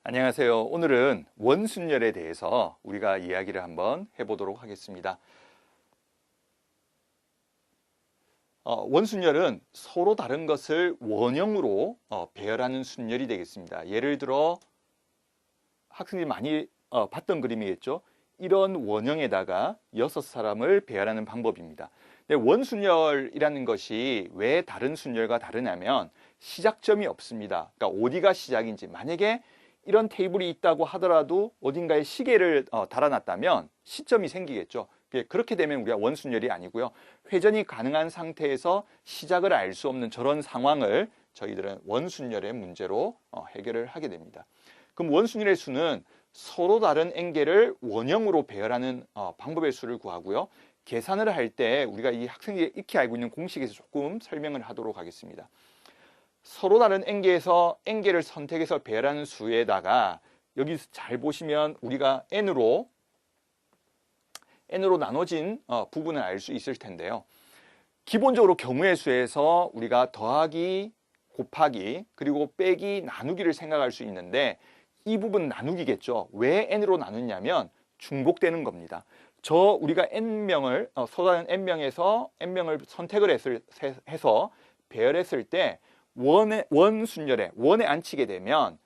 안녕하세요. 오늘은 원순열에 대해서 우리가 이야기를 한번 해보도록 하겠습니다. 원순열은 서로 다른 것을 원형으로 배열하는 순열이 되겠습니다. 예를 들어 학생들이 많이 봤던 그림이겠죠. 이런 원형에다가 6사람을 배열하는 방법입니다. 근데 원순열이라는 것이 왜 다른 순열과 다르냐면 시작점이 없습니다. 그러니까 어디가 시작인지, 만약에 이런 테이블이 있다고 하더라도 어딘가에 시계를 달아놨다면 시점이 생기겠죠. 그렇게 되면 우리가 원순열이 아니고요. 회전이 가능한 상태에서 시작을 알 수 없는 저런 상황을 저희들은 원순열의 문제로 해결을 하게 됩니다. 그럼 원순열의 수는 서로 다른 엥겔을 원형으로 배열하는 방법의 수를 구하고요. 계산을 할 때 우리가 이 학생들이 익히 알고 있는 공식에서 조금 설명을 하도록 하겠습니다. 서로 다른 엥겔을 선택해서 배열하는 수에다가 여기 잘 보시면 우리가 n으로 나눠진 부분을 알 수 있을 텐데요. 기본적으로 경우의 수에서 우리가 더하기, 곱하기, 그리고 빼기, 나누기를 생각할 수 있는데 이 부분 나누기겠죠. 왜 n으로 나누냐면 중복되는 겁니다. 우리가 n명을 서로 다른 n명에서 n명을 선택을 해서 배열했을 때 원순열에 원에 앉히게 되면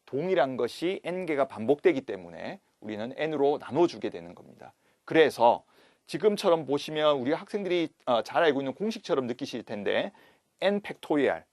동일한 것이 n개가 반복되기 때문에 우리는 n으로 나눠주게 되는 겁니다. 그래서 지금처럼 보시면 우리 학생들이 잘 알고 있는 공식처럼 느끼실 텐데 n 팩토리얼을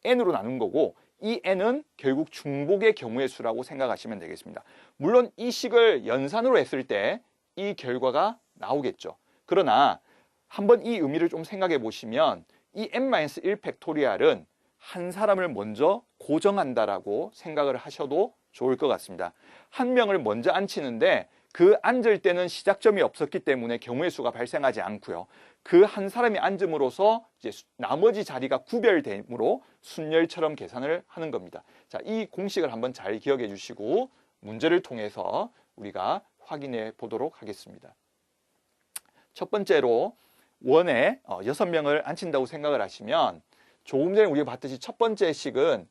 n으로 나눈 거고, 이 n은 결국 중복의 경우의 수라고 생각하시면 되겠습니다. 물론 이 식을 연산으로 했을 때 이 결과가 나오겠죠. 그러나 한번 이 의미를 좀 생각해 보시면 이 n-1 팩토리얼은 한 사람을 먼저 고정한다라고 생각을 하셔도 좋을 것 같습니다. 한 명을 먼저 앉히는데 그 앉을 때는 시작점이 없었기 때문에 경우의 수가 발생하지 않고요. 그 한 사람이 앉음으로써 이제 나머지 자리가 구별됨으로 순열처럼 계산을 하는 겁니다. 자, 이 공식을 한번 잘 기억해 주시고 문제를 통해서 우리가 확인해 보도록 하겠습니다. 첫 번째로 원에 6명을 앉힌다고 생각을 하시면 조금 전에 우리가 봤듯이 첫 번째 식은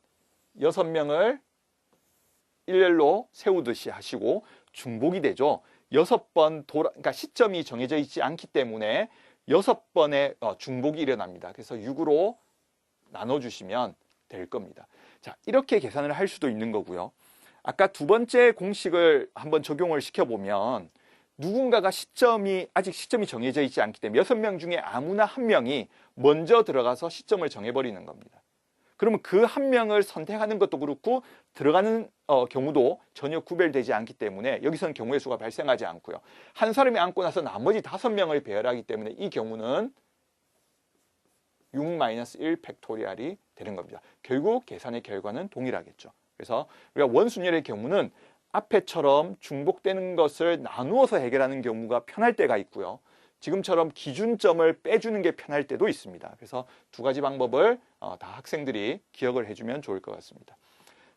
6명을 일렬로 세우듯이 하시고 중복이 되죠. 6번 그러니까 시점이 정해져 있지 않기 때문에 6번의 중복이 일어납니다. 그래서 6으로 나눠주시면 될 겁니다. 자, 이렇게 계산을 할 수도 있는 거고요. 아까 두 번째 공식을 한번 적용을 시켜보면 누군가가 아직 시점이 정해져 있지 않기 때문에 6명 중에 아무나 한 명이 먼저 들어가서 시점을 정해버리는 겁니다. 그러면 그 한 명을 선택하는 것도 그렇고 들어가는 경우도 전혀 구별되지 않기 때문에 여기서는 경우의 수가 발생하지 않고요. 한 사람이 앉고 나서 나머지 5명을 배열하기 때문에 이 경우는 6-1 팩토리얼이 되는 겁니다. 결국 계산의 결과는 동일하겠죠. 그래서 우리가 원순열의 경우는 앞에처럼 중복되는 것을 나누어서 해결하는 경우가 편할 때가 있고요. 지금처럼 기준점을 빼주는 게 편할 때도 있습니다. 그래서 두 가지 방법을 다 학생들이 기억을 해주면 좋을 것 같습니다.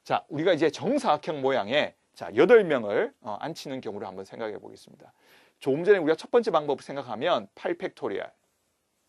자, 우리가 이제 정사각형 모양의 8명을 앉히는 경우를 한번 생각해 보겠습니다. 조금 전에 우리가 첫 번째 방법을 생각하면 8 팩토리얼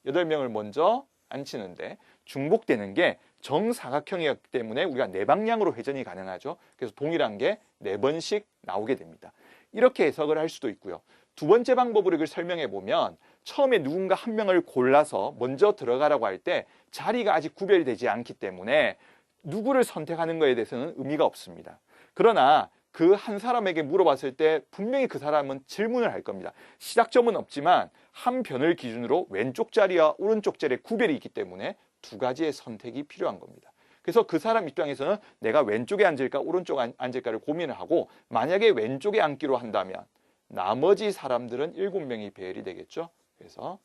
8명을 먼저 앉히는데 중복되는 게 정사각형이었기 때문에 우리가 4방향으로 회전이 가능하죠. 그래서 동일한 게 4번씩 나오게 됩니다. 이렇게 해석을 할 수도 있고요. 두 번째 방법으로 이걸 설명해 보면 처음에 누군가 한 명을 골라서 먼저 들어가라고 할 때 자리가 아직 구별되지 않기 때문에 누구를 선택하는 것에 대해서는 의미가 없습니다. 그러나 그 한 사람에게 물어봤을 때 분명히 그 사람은 질문을 할 겁니다. 시작점은 없지만 한 변을 기준으로 왼쪽 자리와 오른쪽 자리에 구별이 있기 때문에 두 가지의 선택이 필요한 겁니다. 그래서 그 사람 입장에서는 내가 왼쪽에 앉을까 오른쪽에 앉을까를 고민을 하고, 만약에 왼쪽에 앉기로 한다면 나머지 사람들은 7명이 배열이 되겠죠. 그래서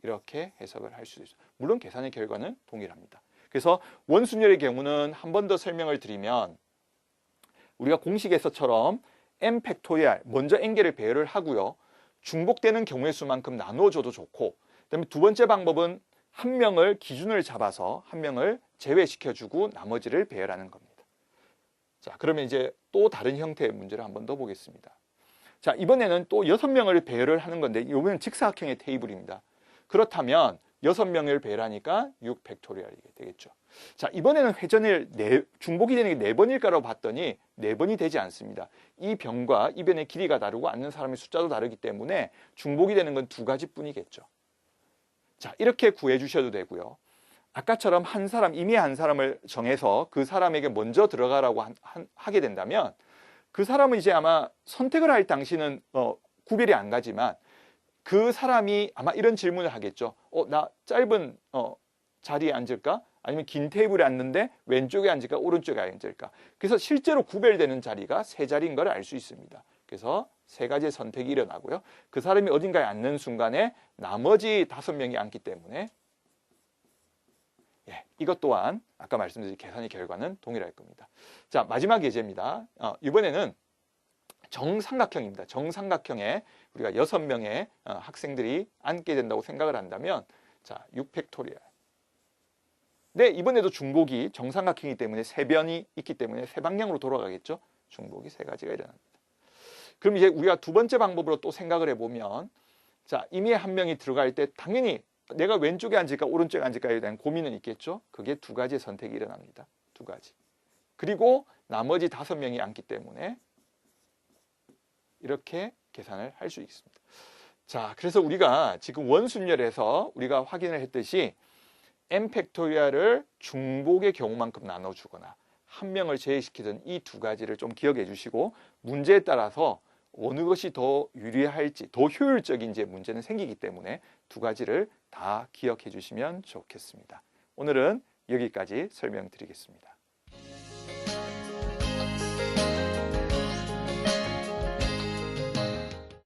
이렇게 해석을 할 수 있어요. 물론 계산의 결과는 동일합니다. 그래서 원순열의 경우는 한 번 더 설명을 드리면 우리가 공식에서처럼 n 팩토리얼 먼저 n개를 배열을 하고요. 중복되는 경우의 수만큼 나누어줘도 좋고, 그다음에 두 번째 방법은 한 명을 기준을 잡아서 한 명을 제외시켜주고 나머지를 배열하는 겁니다. 자, 그러면 이제 또 다른 형태의 문제를 한 번 더 보겠습니다. 자, 이번에는 또 6명을 배열을 하는 건데 이번엔 직사각형의 테이블입니다. 그렇다면 6명을 배열하니까 6 팩토리얼이 되겠죠. 자, 이번에는 회전을 중복이 되는 게 4번일까라고 봤더니 4번이 되지 않습니다. 이 변과 이 변의 길이가 다르고 앉는 사람의 숫자도 다르기 때문에 중복이 되는 건 2가지뿐이겠죠. 자, 이렇게 구해 주셔도 되고요. 아까처럼 이미 한 사람을 정해서 그 사람에게 먼저 들어가라고 하게 된다면 그 사람은 이제 아마 선택을 할 당시는 구별이 안 가지만 그 사람이 아마 이런 질문을 하겠죠. 나 짧은 자리에 앉을까? 아니면 긴 테이블에 앉는데 왼쪽에 앉을까? 오른쪽에 앉을까? 그래서 실제로 구별되는 자리가 3자리인 걸 알 수 있습니다. 그래서 3가지의 선택이 일어나고요. 그 사람이 어딘가에 앉는 순간에 나머지 5명이 앉기 때문에 이것 또한 아까 말씀드린 계산의 결과는 동일할 겁니다. 자, 마지막 예제입니다. 이번에는 정삼각형입니다. 정삼각형에 우리가 6명의 학생들이 앉게 된다고 생각을 한다면 자, 6팩토리얼. 네, 이번에도 중복이 정삼각형이기 때문에 3변이 있기 때문에 3방향으로 돌아가겠죠. 중복이 3가지가 일어납니다. 그럼 이제 우리가 2번째 방법으로 또 생각을 해보면 자, 이미 한 명이 들어갈 때 당연히 내가 왼쪽에 앉을까 오른쪽에 앉을까에 대한 고민은 있겠죠. 그게 2가지의 선택이 일어납니다. 2가지. 그리고 나머지 5명이 앉기 때문에 이렇게 계산을 할 수 있습니다. 자, 그래서 우리가 지금 원순열에서 우리가 확인을 했듯이 n 팩토리얼을 중복의 경우만큼 나눠주거나 한 명을 제외시키던 이 2가지를 좀 기억해 주시고 문제에 따라서 어느 것이 더 유리할지 더 효율적인지 문제는 생기기 때문에 2가지를 다 기억해 주시면 좋겠습니다. 오늘은 여기까지 설명드리겠습니다.